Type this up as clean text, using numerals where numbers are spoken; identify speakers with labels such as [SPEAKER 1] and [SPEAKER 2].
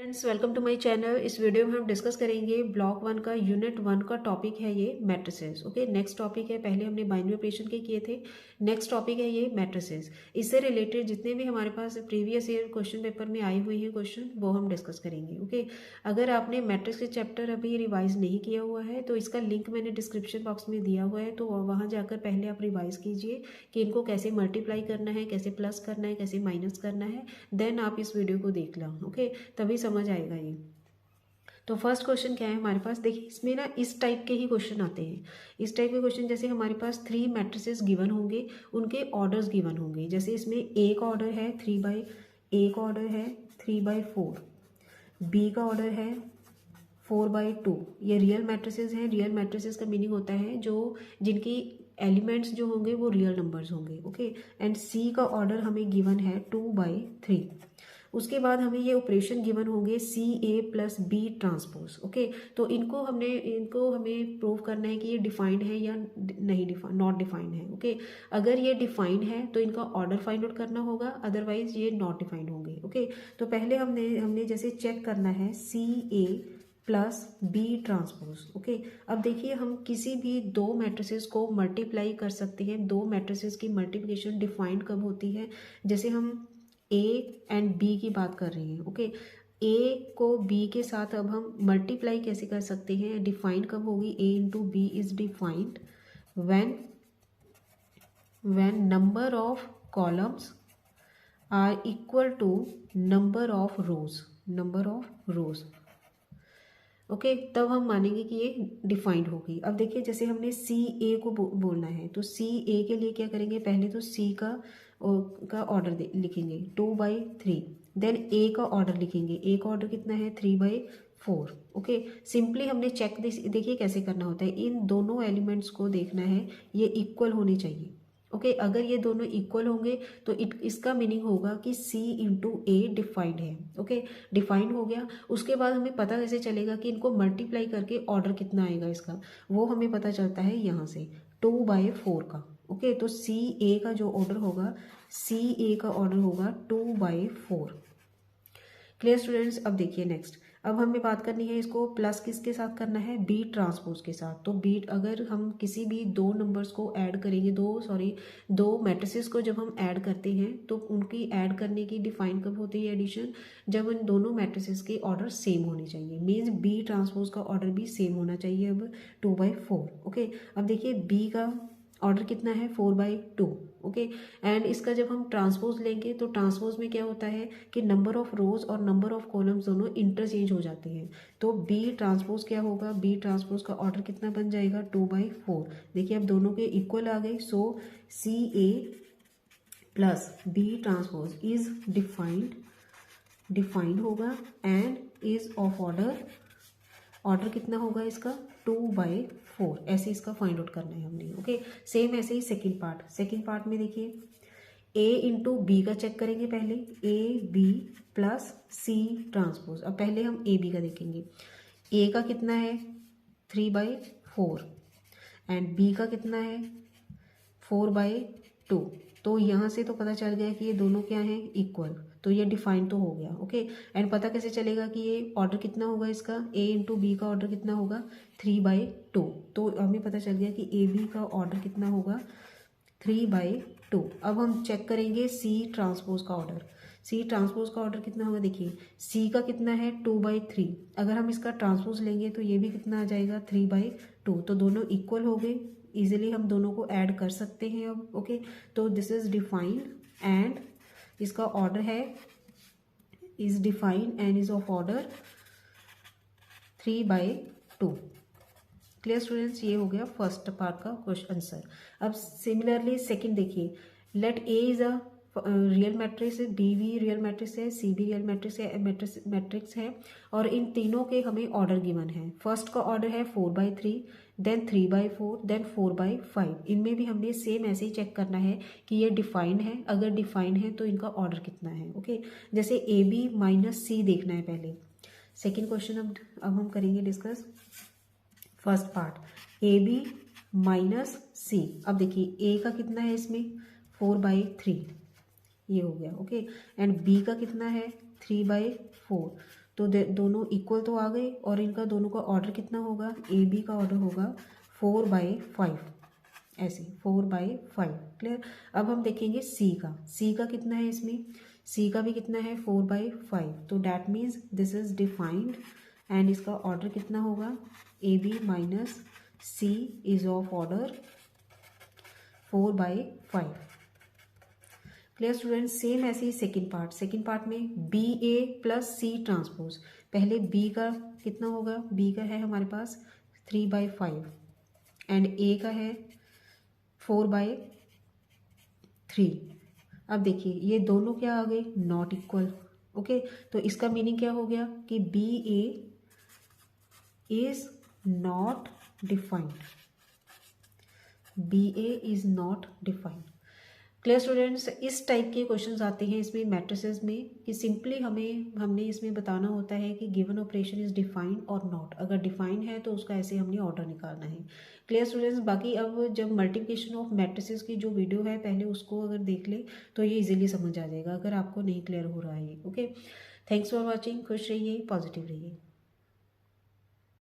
[SPEAKER 1] Friends, welcome to my channel. इस video में हम डिस्कस करेंगे ब्लॉक 1 का यूनिट 1 का टॉपिक है ये मैट्रिसेस। ओके, नेक्स्ट टॉपिक है, पहले हमने बाइनरी ऑपरेशन के किए थे, नेक्स्ट टॉपिक है ये मैट्रिसेस। इससे रिलेटेड जितने भी हमारे पास प्रीवियस ईयर क्वेश्चन पेपर में आए हुए हैं क्वेश्चन, वो हम डिस्कस करेंगे। ओके, अगर आपने मैट्रिक्स के चैप्टर अभी रिवाइज नहीं किया हुआ है तो इसका लिंक मैंने डिस्क्रिप्शन बॉक्स में दिया हुआ है, तो वहाँ जाकर पहले आप रिवाइज कीजिए कि इनको कैसे मल्टीप्लाई करना है, कैसे प्लस करना है, कैसे माइनस करना है, देन आप इस वीडियो को देख लो। ओके, तभी समझ आएगा ये। तो फर्स्ट क्वेश्चन क्या है हमारे पास, देखिए इसमें ना इस टाइप के ही क्वेश्चन आते हैं। इस टाइप के क्वेश्चन जैसे हमारे पास 3 मैट्रिसेस गिवन होंगे, उनके ऑर्डर्स गिवन होंगे। जैसे इसमें एक ऑर्डर है 3/, एक ऑर्डर है 3/4, बी का ऑर्डर है 4/2। ये रियल मैट्रिसेस हैं। रियल मैट्रिसेस का मीनिंग होता है जो जिनकी एलिमेंट्स जो होंगे वो रियल नंबर्स होंगे। ओके, एंड सी का ऑर्डर हमें गिवन है 2/3। उसके बाद हमें ये ऑपरेशन गिवन होंगे सी A plus B transpose. Okay, तो इनको हमें प्रूव करना है कि ये डिफाइंड है या नहीं, नॉट डिफाइंड है। ओके, अगर ये डिफाइंड है तो इनका ऑर्डर फाइंड आउट करना होगा, अदरवाइज ये नॉट डिफाइंड होंगे। ओके, तो पहले हमने जैसे चेक करना है सी A plus B transpose. Okay, अब देखिए हम किसी भी दो मैट्रिसेस को मल्टीप्लाई कर सकते हैं। दो मैट्रिसेस की मल्टीप्लिकेशन डिफाइंड कब होती है, जैसे हम ए एंड बी की बात कर रहे हैं। ओके, ए को बी के साथ अब हम मल्टीप्लाई कैसे कर सकते हैं, डिफाइंड कब होगी, A into B is defined when number of columns are equal to number of rows। Okay, तब हम मानेंगे कि ये डिफाइंड होगी। अब देखिए जैसे हमने सी ए को बोलना है, तो सी ए के लिए क्या करेंगे, पहले तो सी का ऑर्डर लिखेंगे 2/3, देन ए का ऑर्डर लिखेंगे। ए का ऑर्डर कितना है 3/4। ओके, सिंपली हमने चेक देखिए कैसे करना होता है, इन दोनों एलिमेंट्स को देखना है ये इक्वल होने चाहिए। ओके, अगर ये दोनों इक्वल होंगे तो इसका मीनिंग होगा कि C इंटू ए डिफाइंड है। ओके, डिफाइंड हो गया। उसके बाद हमें पता कैसे चलेगा कि इनको मल्टीप्लाई करके ऑर्डर कितना आएगा इसका, वो हमें पता चलता है यहाँ से 2/4 का। ओके, तो सी ए का जो ऑर्डर होगा, सी ए का ऑर्डर होगा 2/4। Clear students. अब देखिए नेक्स्ट, अब हमें बात करनी है इसको प्लस किसके साथ करना है, बी ट्रांसपोज के साथ। तो बी, अगर हम किसी भी दो नंबर्स को ऐड करेंगे, दो मैट्रिसेस को जब हम ऐड करते हैं तो उनकी ऐड करने की डिफाइन कब होती है एडिशन, जब उन दोनों मैट्रिसेस के ऑर्डर सेम होने चाहिए। मीन्स बी ट्रांसपोज का ऑर्डर भी सेम होना चाहिए अब 2/4। ओके, अब देखिए बी का ऑर्डर कितना है 4/2। ओके, एंड इसका जब हम ट्रांसपोज लेंगे तो ट्रांसपोज में क्या होता है कि नंबर ऑफ रोज और नंबर ऑफ कॉलम्स दोनों इंटरचेंज हो जाते हैं। तो बी ट्रांसपोज क्या होगा, बी ट्रांसपोज का ऑर्डर कितना बन जाएगा 2/4। देखिए अब दोनों के इक्वल आ गए, so C A plus B transpose is defined होगा एंड इज ऑफ ऑर्डर कितना होगा इसका 2/4। ऐसे इसका फाइंड आउट करना है हमने। ओके, सेम ऐसे ही सेकेंड पार्ट में देखिए ए इंटू बी का चेक करेंगे पहले, A B plus C transpose. अब पहले हम ए बी का देखेंगे, ए का कितना है 3/4 एंड बी का कितना है 4/2। तो यहाँ से तो पता चल गया कि ये दोनों क्या हैं, इक्वल, तो ये डिफाइन तो हो गया। ओके, एंड पता कैसे चलेगा कि ये ऑर्डर कितना होगा इसका, ए इंटू बी का ऑर्डर कितना होगा 3/2। तो हमें पता चल गया कि ए बी का ऑर्डर कितना होगा 3/2। अब हम चेक करेंगे सी ट्रांसपोज का ऑर्डर। सी ट्रांसपोज का ऑर्डर कितना होगा, देखिए सी का कितना है 2/3, अगर हम इसका ट्रांसपोज लेंगे तो ये भी कितना आ जाएगा 3/2। तो दोनों इक्वल हो गए, इजीली हम दोनों को ऐड कर सकते हैं अब। ओके, तो दिस इज डिफाइंड एंड इसका ऑर्डर है is defined and is of order 3/2। Clear students, ये हो गया फर्स्ट पार्ट का क्वेश्चन आंसर। अब सिमिलरली सेकंड देखिए, let A is a real matrix, B भी रियल मैट्रिक्स है, सी भी रियल मैट्रिक्स है और इन तीनों के हमें ऑर्डर गिवन है। फर्स्ट का ऑर्डर है 4/3, देन 3/4, देन 4/5। इनमें भी हमने सेम ऐसे ही चेक करना है कि ये डिफाइंड है, अगर डिफाइंड है तो इनका ऑर्डर कितना है। ओके, जैसे ए बी माइनस सी देखना है पहले। सेकेंड क्वेश्चन अब हम करेंगे discuss. First part A B minus C. अब देखिए ए का कितना है इसमें 4/3, ये हो गया। ओके, एंड बी का कितना है 3/4, तो दोनों इक्वल तो आ गए, और इनका दोनों का ऑर्डर कितना होगा, ए बी का ऑर्डर होगा 4/5, ऐसे 4/5। क्लियर। अब हम देखेंगे सी का कितना है, इसमें सी का भी कितना है 4/5, तो that means this is defined and इसका ऑर्डर कितना होगा, A B minus C is of order 4/5। Clear students. Same ऐसे ही सेकेंड पार्ट में B A plus C transpose, पहले बी का कितना होगा, बी का है हमारे पास 3/5 एंड ए का है 4/3। अब देखिए ये दोनों क्या आ गए, नॉट इक्वल। ओके, तो इसका मीनिंग क्या हो गया कि B A is not defined, B A is not defined. Clear students. इस टाइप के क्वेश्चंस आते हैं इसमें मैट्रिसेस में कि सिंपली हमने इसमें बताना होता है कि गिवन ऑपरेशन इज डिफाइंड और नॉट, अगर डिफाइंड है तो उसका ऐसे हमने ऑर्डर निकालना है। Clear students. बाकी अब जब मल्टीप्लिकेशन ऑफ मैट्रिसेस की जो वीडियो है पहले उसको अगर देख ले तो ये इजीली समझ आ जाएगा, अगर आपको नहीं क्लियर हो रहा है ये। Okay, thanks for watching. खुश रहिए, पॉजिटिव रहिए।